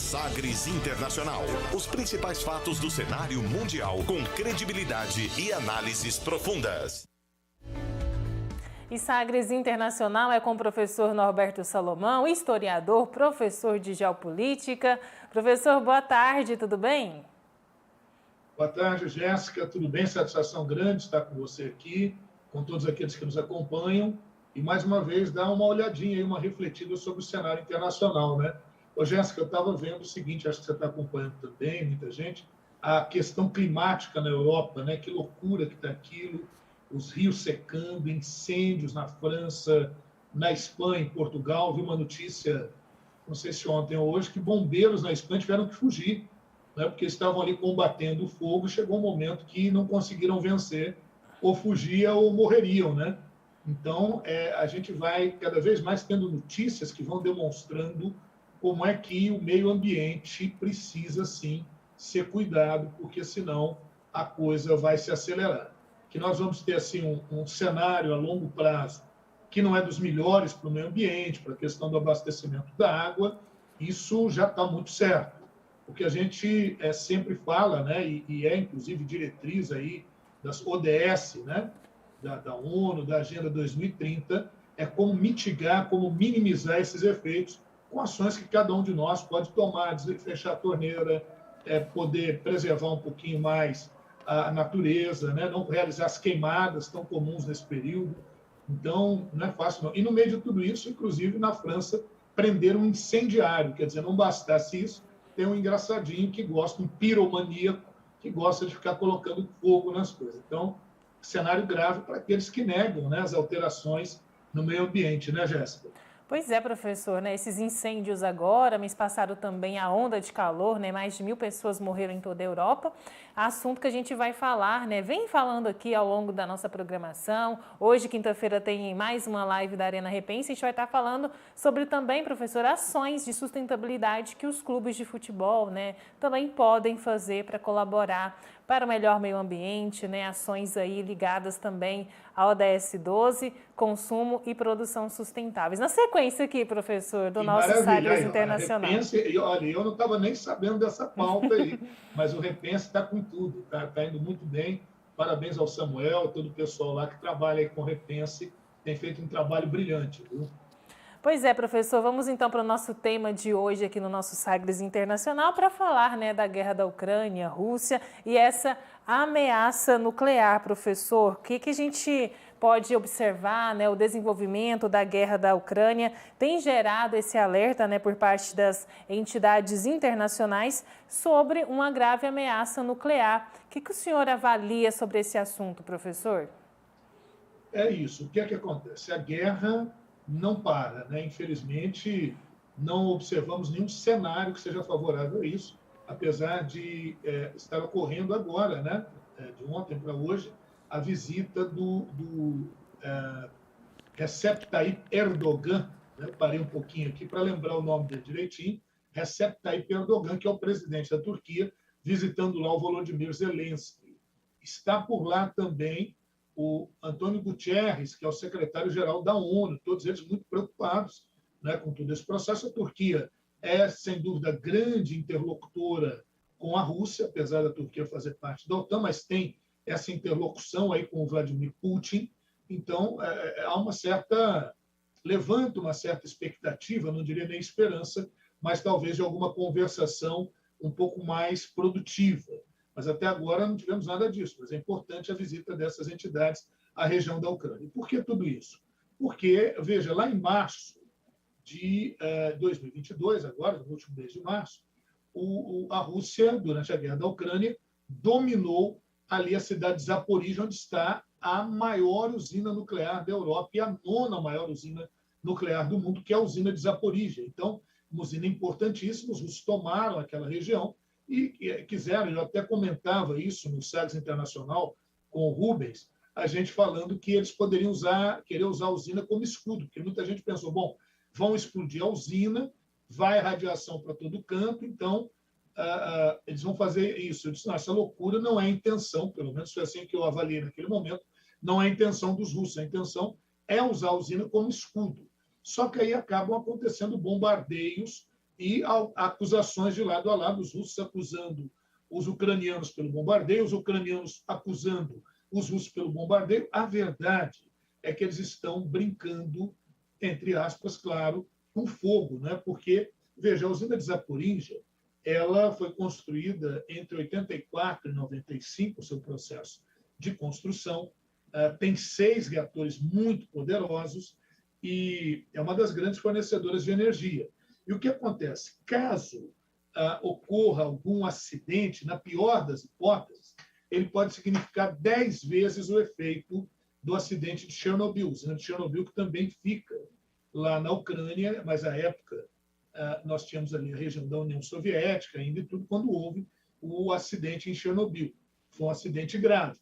Sagres Internacional. Os principais fatos do cenário mundial com credibilidade e análises profundas. E Sagres Internacional é com o professor Norberto Salomão, historiador, professor de geopolítica. Professor, boa tarde, tudo bem? Boa tarde, Jéssica, tudo bem? Satisfação grande estar com você aqui, com todos aqueles que nos acompanham. E, mais uma vez, dar uma olhadinha, uma refletida sobre o cenário internacional, né? Ô, Jéssica, eu estava vendo o seguinte, acho que você está acompanhando também, muita gente, a questão climática na Europa, né? Que loucura que está aquilo, os rios secando, incêndios na França, na Espanha, em Portugal. Vi uma notícia, não sei se ontem ou hoje, que bombeiros na Espanha tiveram que fugir, né? Porque estavam ali combatendo o fogo e chegou um momento que não conseguiram vencer, ou fugiam ou morreriam, né? Então, a gente vai cada vez mais tendo notícias que vão demonstrando como é que o meio ambiente precisa, sim, ser cuidado, porque senão a coisa vai se acelerar. Que nós vamos ter assim um cenário a longo prazo que não é dos melhores para o meio ambiente, para a questão do abastecimento da água, isso já está muito certo. O que a gente sempre fala, né, e é inclusive diretriz aí das ODS, né, da ONU, da Agenda 2030, é como mitigar, como minimizar esses efeitos com ações que cada um de nós pode tomar, fechar a torneira, poder preservar um pouquinho mais a natureza, né? Não realizar as queimadas tão comuns nesse período. Então, não é fácil, não. E no meio de tudo isso, inclusive, na França, prenderam um incendiário. Quer dizer, não bastasse isso, tem um engraçadinho que gosta, um piromaníaco, que gosta de ficar colocando fogo nas coisas. Então, cenário grave para aqueles que negam, né, as alterações no meio ambiente, né, Jéssica? Pois é, professor, né? Esses incêndios agora, mês passado também a onda de calor, né? Mais de 1.000 pessoas morreram em toda a Europa. Assunto que a gente vai falar, né? Vem falando aqui ao longo da nossa programação. Hoje, quinta-feira, tem mais uma live da Arena Repense. A gente vai estar falando sobre também, professor, ações de sustentabilidade que os clubes de futebol, né, também podem fazer para colaborar para o melhor meio ambiente, né? Ações aí ligadas também ao ODS 12, consumo e produção sustentáveis. Na sequência aqui, professor, do nosso Sagres Internacional. Repense, olha, eu não estava nem sabendo dessa pauta aí, mas o Repense está com tudo, está indo muito bem. Parabéns ao Samuel, todo o pessoal lá que trabalha aí com Repense, tem feito um trabalho brilhante, viu? Pois é, professor, vamos então para o nosso tema de hoje aqui no nosso Sagres Internacional para falar, né, da guerra da Ucrânia, Rússia e essa ameaça nuclear, professor. O que a gente pode observar, né, o desenvolvimento da guerra da Ucrânia tem gerado esse alerta, né, por parte das entidades internacionais sobre uma grave ameaça nuclear. O que o senhor avalia sobre esse assunto, professor? É isso. O que é que acontece? A guerra não para, né? Infelizmente, não observamos nenhum cenário que seja favorável a isso, apesar de estar ocorrendo agora, né? De ontem para hoje, a visita do Recep Tayyip Erdogan, né? Eu parei um pouquinho aqui para lembrar o nome dele direitinho, Recep Tayyip Erdogan, que é o presidente da Turquia, visitando lá o Volodymyr Zelensky. Está por lá também o Antônio Guterres, que é o secretário-geral da ONU, todos eles muito preocupados, né, com todo esse processo. A Turquia é, sem dúvida, grande interlocutora com a Rússia, apesar da Turquia fazer parte da OTAN, mas tem essa interlocução aí com o Vladimir Putin. Então, há uma certa... levanta uma certa expectativa, não diria nem esperança, mas talvez de alguma conversação um pouco mais produtiva. Mas até agora não tivemos nada disso. Mas é importante a visita dessas entidades à região da Ucrânia. E por que tudo isso? Porque, veja, lá em março de 2022, agora, no último mês de março, a Rússia, durante a guerra da Ucrânia, dominou ali a cidade de Zaporizhia, onde está a maior usina nuclear da Europa e a nona maior usina nuclear do mundo, que é a usina de Zaporizhia. Então, uma usina importantíssima, os russos tomaram aquela região e quiseram, eu até comentava isso no Sagres Internacional com o Rubens, a gente falando que eles poderiam querer usar a usina como escudo, porque muita gente pensou, bom, vão explodir a usina, vai radiação para todo canto, então eles vão fazer isso. Eu disse, não, essa loucura não é a intenção, pelo menos foi assim que eu avaliei naquele momento, não é a intenção dos russos, a intenção é usar a usina como escudo. Só que aí acabam acontecendo bombardeios e acusações de lado a lado, os russos acusando os ucranianos pelo bombardeio, os ucranianos acusando os russos pelo bombardeio. A verdade é que eles estão brincando, entre aspas, claro, com fogo, né? Porque, veja, a usina de Zaporizhzhia, ela foi construída entre 84 e 95, o seu processo de construção, tem 6 reatores muito poderosos e é uma das grandes fornecedoras de energia. E o que acontece? Caso ocorra algum acidente, na pior das hipóteses, ele pode significar 10 vezes o efeito do acidente de Chernobyl. O acidente de Chernobyl, que também fica lá na Ucrânia, mas à época nós tínhamos ali a região da União Soviética, ainda e tudo, quando houve o acidente em Chernobyl. Foi um acidente grave.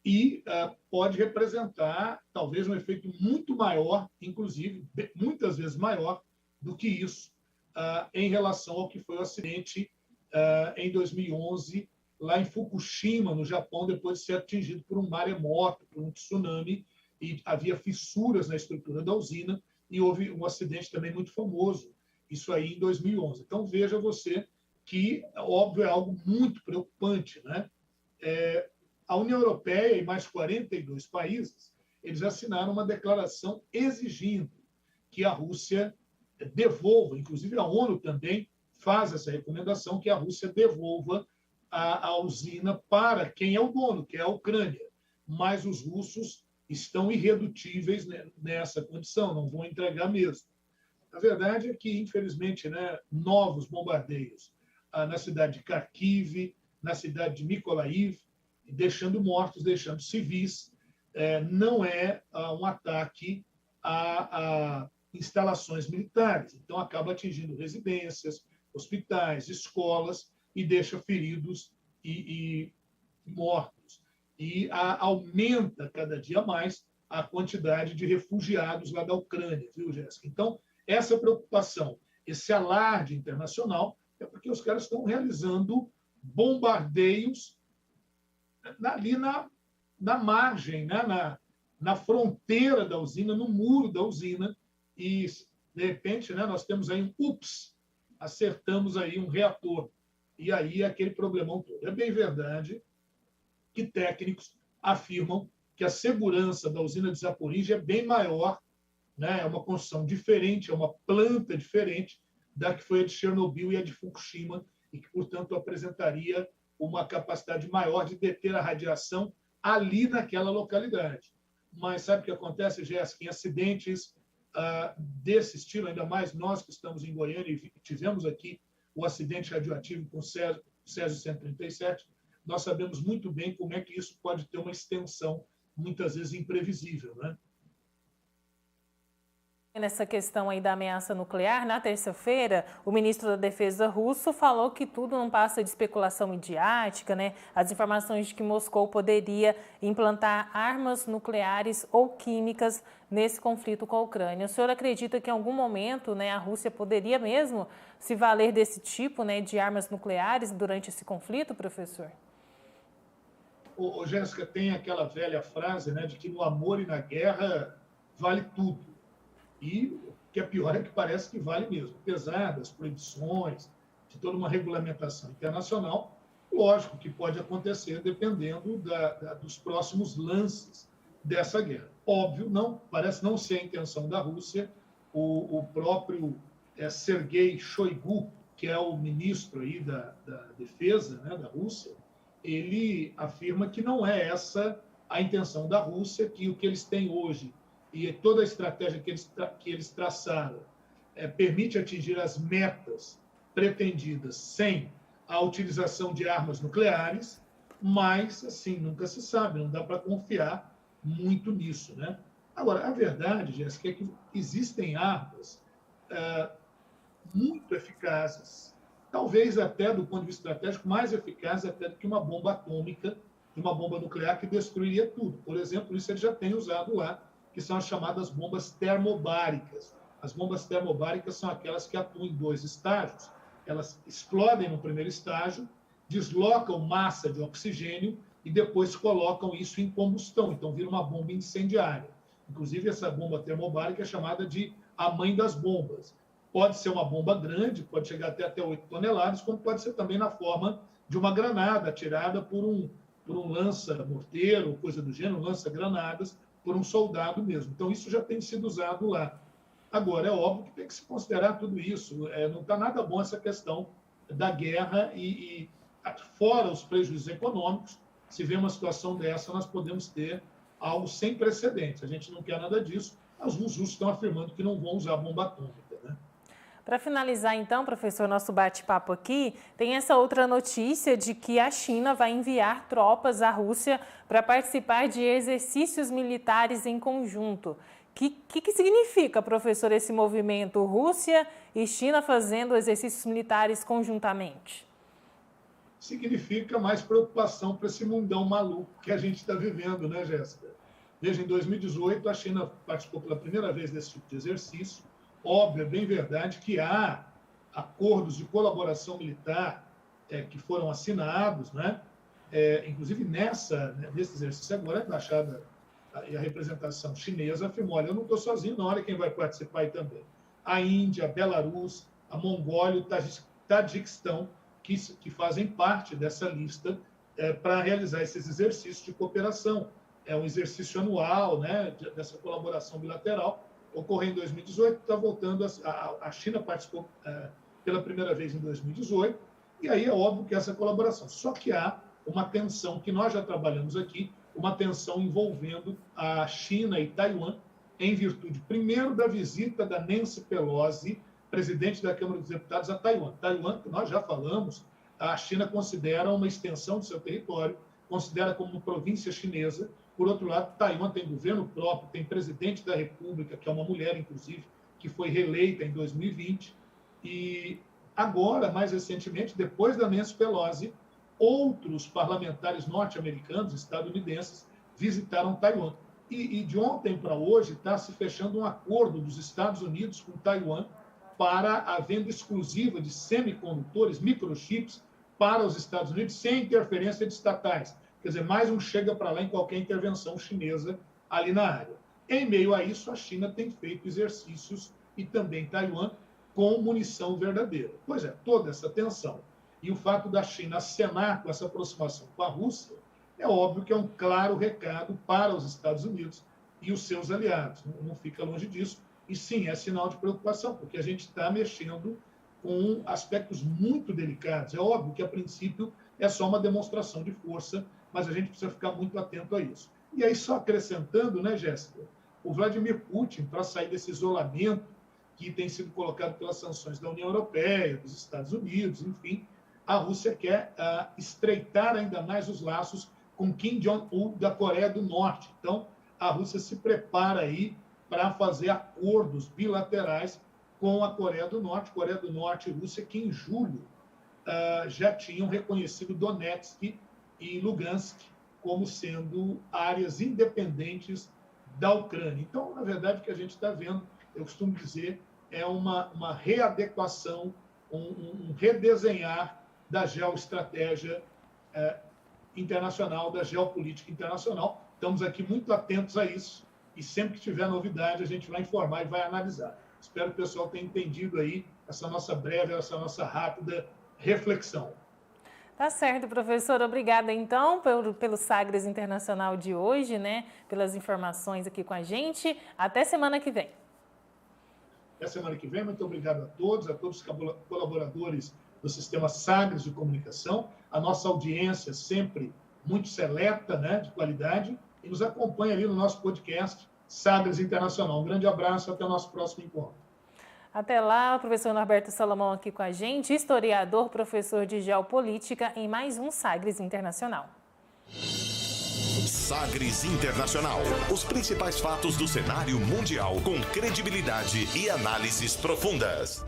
E pode representar, talvez, um efeito muito maior, inclusive, muitas vezes maior do que isso, em relação ao que foi o acidente em 2011, lá em Fukushima, no Japão, depois de ser atingido por um maremoto, por um tsunami, e havia fissuras na estrutura da usina, e houve um acidente também muito famoso, isso aí em 2011. Então, veja você que, óbvio, é algo muito preocupante, né? A União Europeia e mais 42 países, eles assinaram uma declaração exigindo que a Rússia devolva, inclusive a ONU também faz essa recomendação, que a Rússia devolva a usina para quem é o dono, que é a Ucrânia. Mas os russos estão irredutíveis nessa condição, não vão entregar mesmo. A verdade é que, infelizmente, né, novos bombardeios na cidade de Kharkiv, na cidade de Mykolaiv, deixando mortos, deixando civis, não é um ataque a instalações militares. Então, acaba atingindo residências, hospitais, escolas e deixa feridos e mortos. E aumenta cada dia mais a quantidade de refugiados lá da Ucrânia, viu, Jéssica? Então, essa preocupação, esse alarde internacional, é porque os caras estão realizando bombardeios ali na margem, né? na fronteira da usina, no muro da usina, e, de repente, né, nós temos aí acertamos aí um reator, e aí aquele problemão todo. É bem verdade que técnicos afirmam que a segurança da usina de Zaporizhzhia é bem maior, né? É uma construção diferente, é uma planta diferente da que foi a de Chernobyl e a de Fukushima, e que, portanto, apresentaria uma capacidade maior de deter a radiação ali naquela localidade. Mas sabe o que acontece, Jéssica? Em acidentes desse estilo, ainda mais nós que estamos em Goiânia e tivemos aqui o acidente radioativo com o Césio-137, nós sabemos muito bem como é que isso pode ter uma extensão, muitas vezes imprevisível, né? Nessa questão aí da ameaça nuclear, na terça-feira, o ministro da Defesa russo falou que tudo não passa de especulação midiática, né? As informações de que Moscou poderia implantar armas nucleares ou químicas nesse conflito com a Ucrânia. O senhor acredita que em algum momento, né, a Rússia poderia mesmo se valer desse tipo, né, de armas nucleares durante esse conflito, professor? Jéssica, tem aquela velha frase, né, de que no amor e na guerra vale tudo. E o que é pior é que parece que vale mesmo. Apesar das proibições, de toda uma regulamentação internacional, lógico que pode acontecer dependendo dos próximos lances dessa guerra. Óbvio, parece não ser a intenção da Rússia. O próprio Sergei Shoigu, que é o ministro aí da Defesa, né, da Rússia, ele afirma que não é essa a intenção da Rússia, que o que eles têm hoje e toda a estratégia que eles traçaram permite atingir as metas pretendidas sem a utilização de armas nucleares, mas, assim, nunca se sabe, não dá para confiar muito nisso, né? Agora, a verdade, Jéssica, é que existem armas muito eficazes, talvez até do ponto de vista estratégico, mais eficazes até do que uma bomba atômica, de uma bomba nuclear que destruiria tudo. Por exemplo, isso ele já tem usado lá, que são as chamadas bombas termobáricas. As bombas termobáricas são aquelas que atuam em 2 estágios. Elas explodem no primeiro estágio, deslocam massa de oxigênio e depois colocam isso em combustão. Então, vira uma bomba incendiária. Inclusive, essa bomba termobárica é chamada de a mãe das bombas. pode ser uma bomba grande, pode chegar até 8 toneladas, como pode ser também na forma de uma granada atirada por um lança-morteiro, coisa do gênero, lança-granadas, por um soldado mesmo. Então, isso já tem sido usado lá. Agora, é óbvio que tem que se considerar tudo isso. Não está nada bom essa questão da guerra e fora os prejuízos econômicos, se vê uma situação dessa, nós podemos ter algo sem precedentes. A gente não quer nada disso. Os russos estão afirmando que não vão usar bomba atômica, né? Para finalizar, então, professor, nosso bate-papo aqui, tem essa outra notícia de que a China vai enviar tropas à Rússia para participar de exercícios militares em conjunto. O que significa, professor, esse movimento Rússia e China fazendo exercícios militares conjuntamente? Significa mais preocupação para esse mundão maluco que a gente está vivendo, né, Jéssica? Veja, em 2018, a China participou pela primeira vez desse tipo de exercício. Óbvio, é bem verdade que há acordos de colaboração militar que foram assinados, né? Inclusive, nesse exercício agora, a embaixada e a representação chinesa afirmou, olha, eu não estou sozinho, não, olha quem vai participar aí também. A Índia, a Belarus, a Mongólia, o Tajiquistão, que fazem parte dessa lista para realizar esses exercícios de cooperação. É um exercício anual, né, dessa colaboração bilateral, ocorreu em 2018, está voltando, a China participou pela primeira vez em 2018, e aí é óbvio que essa colaboração. Só que há uma tensão que nós já trabalhamos aqui, uma tensão envolvendo a China e Taiwan, em virtude, primeiro, da visita da Nancy Pelosi, presidente da Câmara dos Deputados, a Taiwan. Taiwan, que nós já falamos, a China considera uma extensão do seu território, considera como uma província chinesa. Por outro lado, Taiwan tem governo próprio, tem presidente da República, que é uma mulher, inclusive, que foi reeleita em 2020. E agora, mais recentemente, depois da Nancy Pelosi, outros parlamentares norte-americanos, estadunidenses, visitaram Taiwan. E de ontem para hoje está se fechando um acordo dos Estados Unidos com Taiwan para a venda exclusiva de semicondutores, microchips, para os Estados Unidos, sem interferência de estatais. Quer dizer, mais um chega para lá em qualquer intervenção chinesa ali na área. Em meio a isso, a China tem feito exercícios, e também Taiwan, com munição verdadeira. Pois é, toda essa tensão e o fato da China acenar com essa aproximação com a Rússia, é óbvio que é um claro recado para os Estados Unidos e os seus aliados. Não fica longe disso. E sim, é sinal de preocupação, porque a gente está mexendo com aspectos muito delicados. É óbvio que, a princípio, é só uma demonstração de força, mas a gente precisa ficar muito atento a isso. E aí, só acrescentando, né, Jéssica, o Vladimir Putin, para sair desse isolamento que tem sido colocado pelas sanções da União Europeia, dos Estados Unidos, enfim, a Rússia quer estreitar ainda mais os laços com Kim Jong-un da Coreia do Norte. Então, a Rússia se prepara aí para fazer acordos bilaterais com a Coreia do Norte e Rússia, que em julho já tinham reconhecido Donetsk e Lugansk como sendo áreas independentes da Ucrânia. Então, na verdade, o que a gente está vendo, eu costumo dizer, é uma readequação, um redesenhar da geoestratégia internacional, da geopolítica internacional. Estamos aqui muito atentos a isso e sempre que tiver novidade a gente vai informar e vai analisar. Espero que o pessoal tenha entendido aí essa nossa breve, essa nossa rápida reflexão. Tá certo, professor. Obrigada, então, pelo Sagres Internacional de hoje, né? Pelas informações aqui com a gente. Até semana que vem. Até semana que vem. Muito obrigado a todos os colaboradores do Sistema Sagres de Comunicação. A nossa audiência sempre muito seleta, né? De qualidade. E nos acompanha ali no nosso podcast Sagres Internacional. Um grande abraço. Até o nosso próximo encontro. Até lá, o professor Norberto Salomão aqui com a gente, historiador, professor de Geopolítica, em mais um Sagres Internacional. Sagres Internacional. Os principais fatos do cenário mundial com credibilidade e análises profundas.